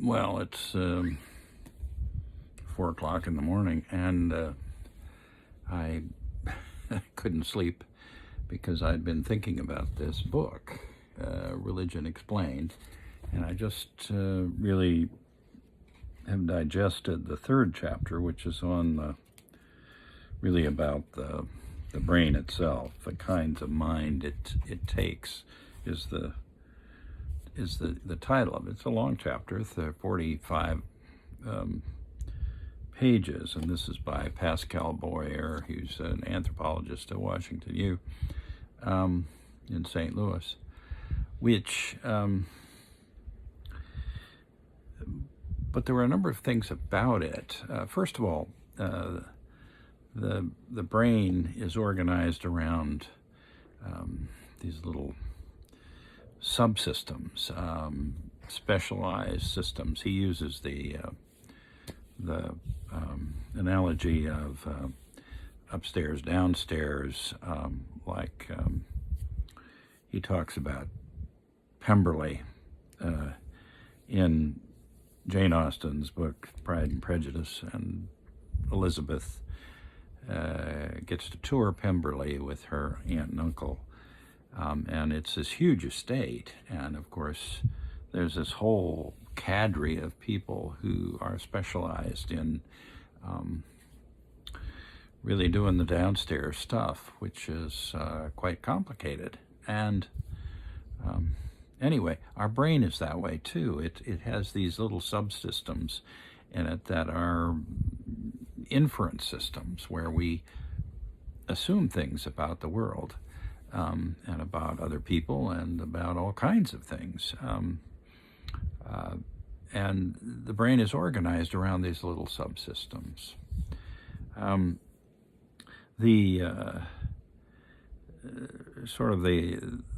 Well, it's 4 o'clock in the morning, and I couldn't sleep because I'd been thinking about this book, Religion Explained, and I just really have digested the 3rd chapter, which is on really about the brain itself, the kinds of mind it takes, is the title of it. It's a long chapter. It's 45 pages, and this is by Pascal Boyer, who's an anthropologist at Washington U in St. Louis, which but there were a number of things about it. First of all, the brain is organized around these little subsystems, specialized systems. He uses the analogy of upstairs, downstairs, he talks about Pemberley in Jane Austen's book Pride and Prejudice, and Elizabeth gets to tour Pemberley with her aunt and uncle, and it's this huge estate, and of course there's this whole cadre of people who are specialized in really doing the downstairs stuff, which is quite complicated. And anyway, our brain is that way too. It has these little subsystems in it that are inference systems, where we assume things about the world, and about other people, and about all kinds of things. And the brain is organized around these little subsystems. The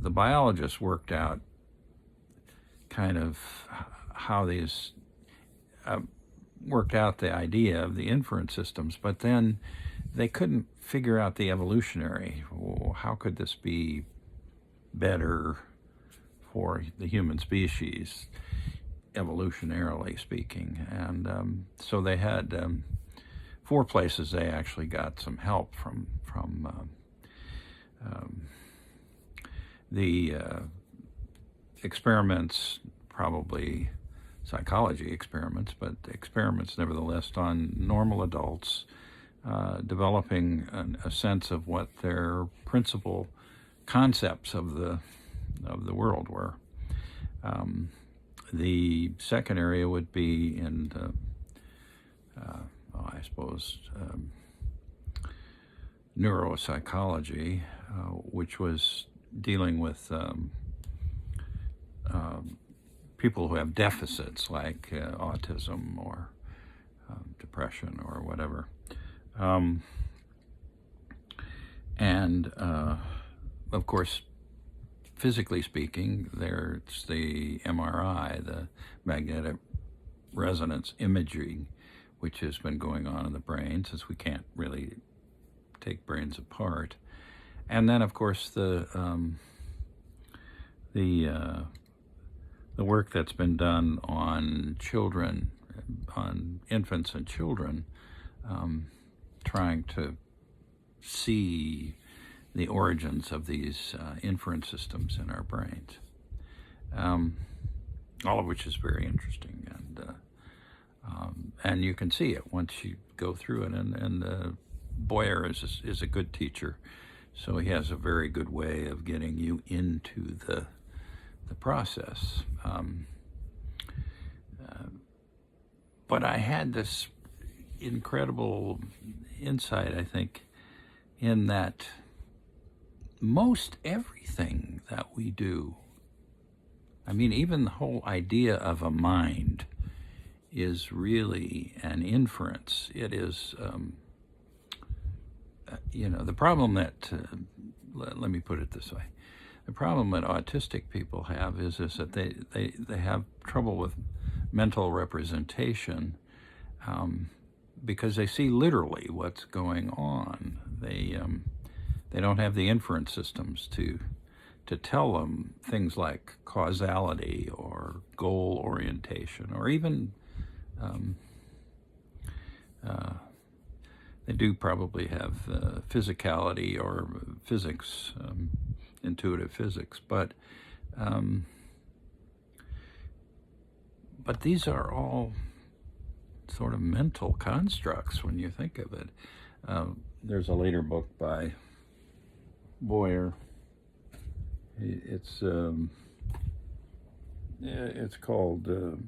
biologists worked out kind of how these worked out the idea of the inference systems, but then they couldn't figure out the evolutionary. Well, how could this be better for the human species, evolutionarily speaking? And so they had 4 places they actually got some help from the experiments, probably psychology experiments, but experiments nevertheless on normal adults, developing a sense of what their principal concepts of the world were. The second area would be in neuropsychology, which was dealing with people who have deficits like autism or depression or whatever. And of course, physically speaking, there's the MRI, the magnetic resonance imaging, which has been going on in the brain, since we can't really take brains apart. And then, of course, the work that's been done on children, on infants and children, trying to see the origins of these inference systems in our brains, all of which is very interesting, and you can see it once you go through it. And Boyer is a good teacher, so he has a very good way of getting you into the process. But I had this incredible insight, I think, in that most everything that we do, I mean, even the whole idea of a mind, is really an inference. It is, the problem that, let me put it this way, the problem that autistic people have is that they have trouble with mental representation, because they see literally what's going on. They don't have the inference systems to to tell them things like causality or goal orientation, or even they do probably have physicality or physics, intuitive physics, but these are all sort of mental constructs when you think of it. There's a later book by Boyer. It's called The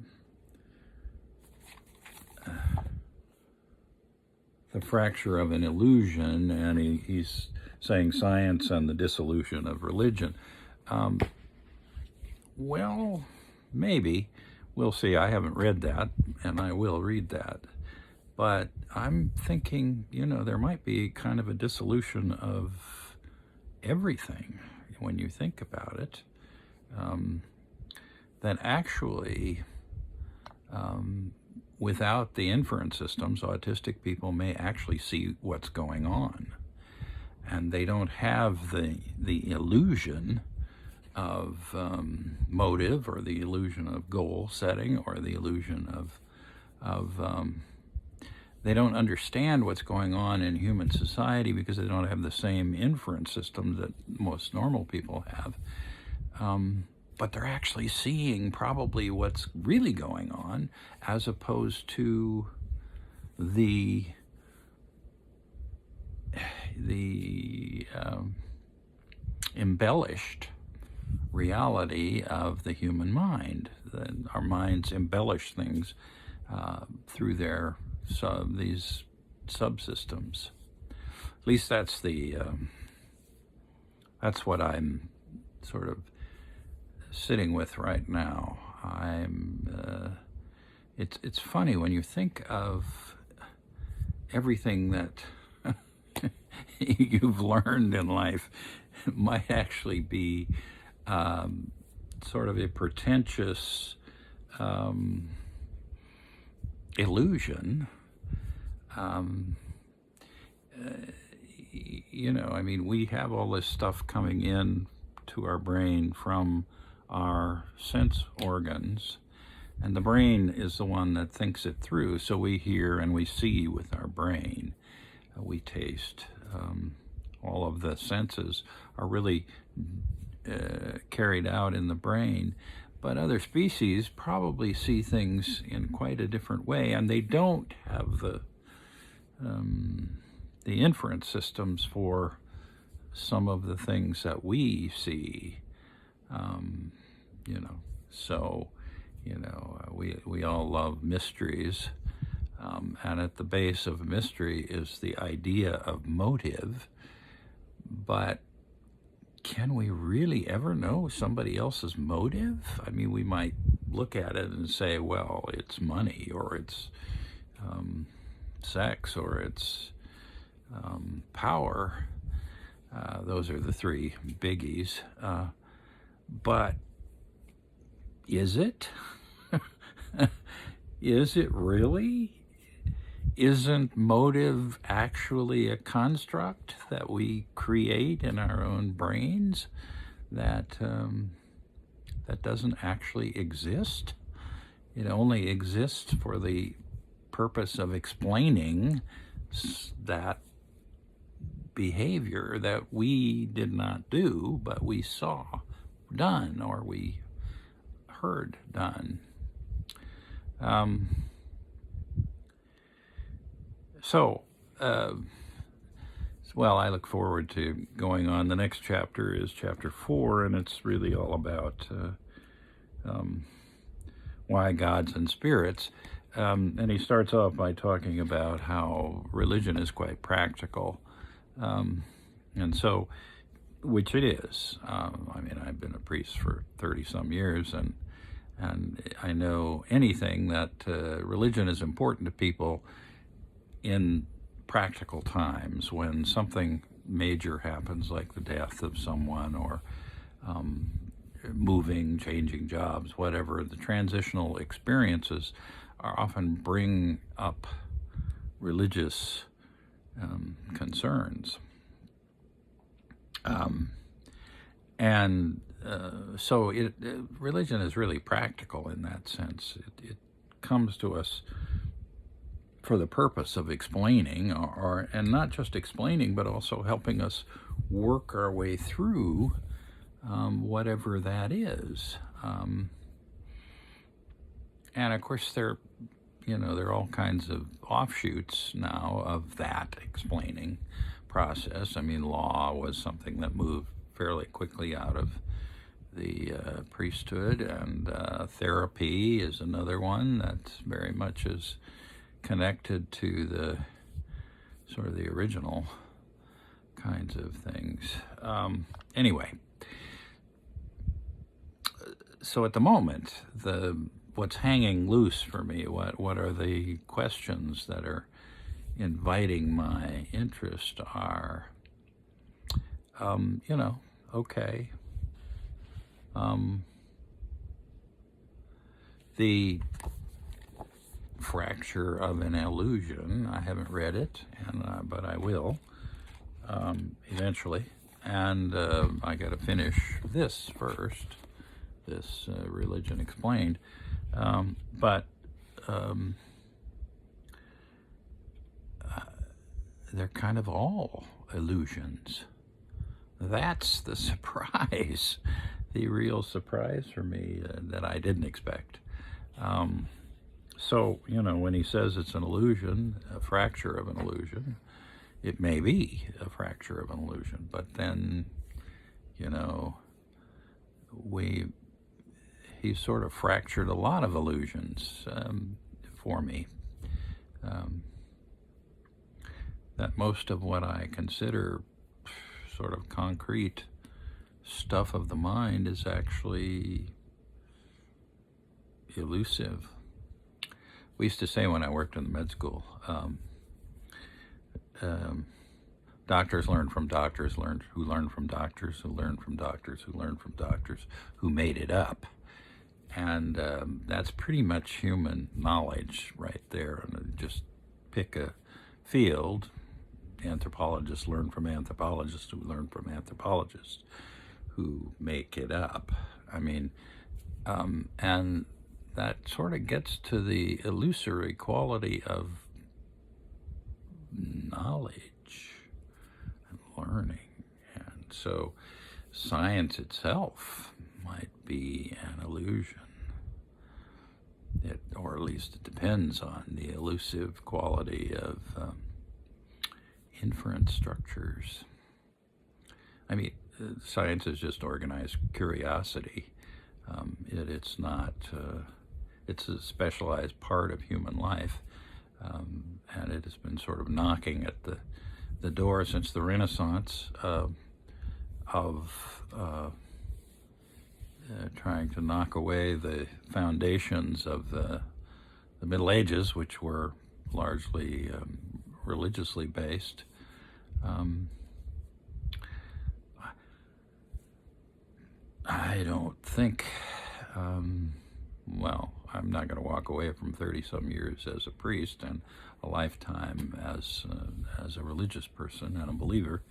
Fracture of an Illusion, and he's saying science and the dissolution of religion. Well, maybe. We'll see. I haven't read that, and I will read that. But I'm thinking, there might be kind of a dissolution of everything when you think about it. That actually, without the inference systems, autistic people may actually see what's going on. And they don't have the illusion of motive, or the illusion of goal setting, or the illusion of they don't understand what's going on in human society because they don't have the same inference systems that most normal people have. But they're actually seeing probably what's really going on, as opposed to the embellished reality of the human mind. Our minds embellish things through these subsystems. At least that's what I'm sort of sitting with right now. It's funny when you think of everything that you've learned in life. It might actually be sort of a pretentious illusion. We have all this stuff coming in to our brain from our sense organs, and the brain is the one that thinks it through. So we hear and we see with our brain, we taste. All of the senses are really carried out in the brain. But other species probably see things in quite a different way, and they don't have the inference systems for some of the things that we see. So we all love mysteries, and at the base of mystery is the idea of motive. But can we really ever know somebody else's motive? We might look at it and say, well, it's money, or it's sex, or it's power. Those are the three biggies. But is it? Is it really? Isn't motive actually a construct that we create in our own brains that doesn't actually exist? It only exists for the purpose of explaining that behavior that we did not do, but we saw done, or we heard done. Well, I look forward to going on. The next chapter is chapter 4, and it's really all about why gods and spirits. And he starts off by talking about how religion is quite practical. And so, which it is. I've been a priest for 30-some years, and I know anything that religion is important to people in practical times, when something major happens, like the death of someone, or moving, changing jobs, whatever. The transitional experiences are often bring up religious concerns. And so religion is really practical in that sense. It comes to us for the purpose of explaining, and not just explaining, but also helping us work our way through whatever that is. And of course, there are all kinds of offshoots now of that explaining process. I mean, law was something that moved fairly quickly out of the priesthood, and therapy is another one that's very much is connected to the sort of the original kinds of things. Anyway, so at the moment, what's hanging loose for me, what are the questions that are inviting my interest are, okay. The fracture of an illusion, I haven't read it, but I will eventually. And I got to finish this first, this Religion Explained. But they're kind of all illusions. That's the surprise, the real surprise for me that I didn't expect. So, when he says it's an illusion, a fracture of an illusion, it may be a fracture of an illusion, but then, he sort of fractured a lot of illusions for me. That most of what I consider sort of concrete stuff of the mind is actually elusive. We used to say when I worked in the med school, doctors learn from doctors, who learn from doctors, who learn from doctors, who learn from doctors, who made it up. And that's pretty much human knowledge right there. And just pick a field. Anthropologists learn from anthropologists who learn from anthropologists who make it up. I mean, and that sort of gets to the illusory quality of knowledge and learning. And so science itself might be an illusion. Or at least it depends on the elusive quality of inference structures. I mean, science is just organized curiosity. It's not, it's a specialized part of human life, and it has been sort of knocking at the door since the Renaissance of trying to knock away the foundations of the Middle Ages, which were largely religiously based. I don't think, well, I'm not going to walk away from 30-some years as a priest and a lifetime as a religious person and a believer.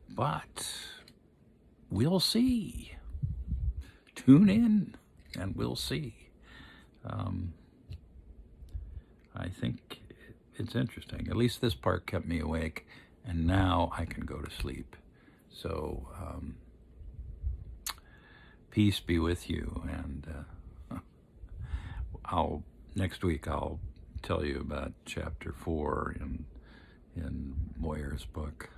But we'll see. Tune in and we'll see. I think it's interesting. At least this part kept me awake, and now I can go to sleep. So, peace be with you, and next week I'll tell you about chapter 4 in Moyer's book.